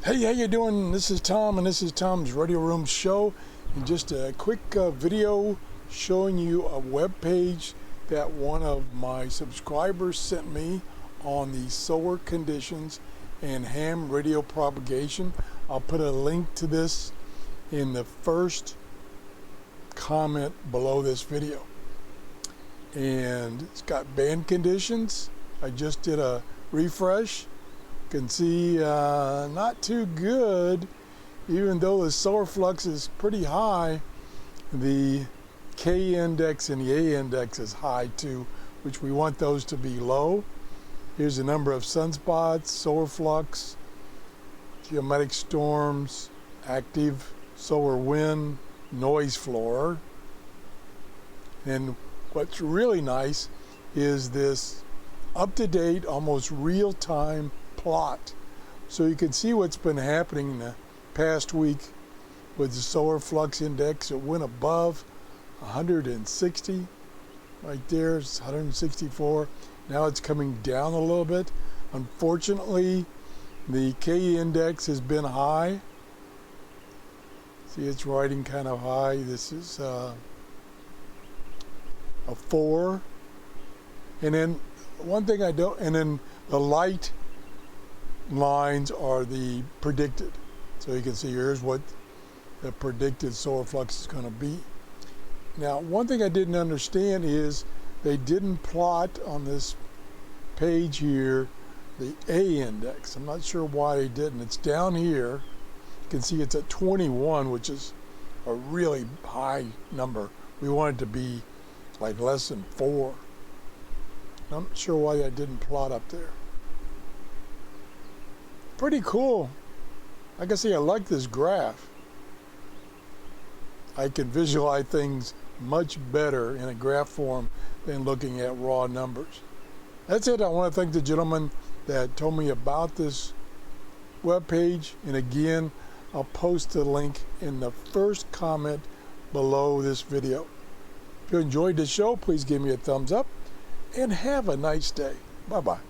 Hey, how you doing? This is Tom, and this is Tom's Radio Room Show. And just a quick video showing you a web page that one of my subscribers sent me on the solar conditions and ham radio propagation. I'll put a link to this in the first comment below this video. And it's got band conditions. I just did a refresh. Can see not too good, even though the solar flux is pretty high. The K index and the A index is high too, which we want those to be low. Here's the number of sunspots, solar flux, geometric storms, active solar wind, noise floor. And what's really nice is this up-to-date, almost real-time plot, so you can see what's been happening in the past week with the solar flux index. It went above 160 right there. It's 164. Now it's coming down a little bit. Unfortunately, the K index has been high. See, it's riding kind of high. This is a 4. And then one thing I don't, and then the light lines are the predicted. So you can see here's what the predicted solar flux is going to be. Now, one thing I didn't understand is they didn't plot on this page here the A index. I'm not sure why they didn't. It's down here. You can see it's at 21, which is a really high number. We want it to be like less than 4. I'm not sure why I didn't plot up there. Pretty cool. Like I say, I like this graph. I can visualize things much better in a graph form than looking at raw numbers. That's it. I want to thank the gentleman that told me about this web page. And again, I'll post the link in the first comment below this video. If you enjoyed the show, please give me a thumbs up and have a nice day. Bye-bye.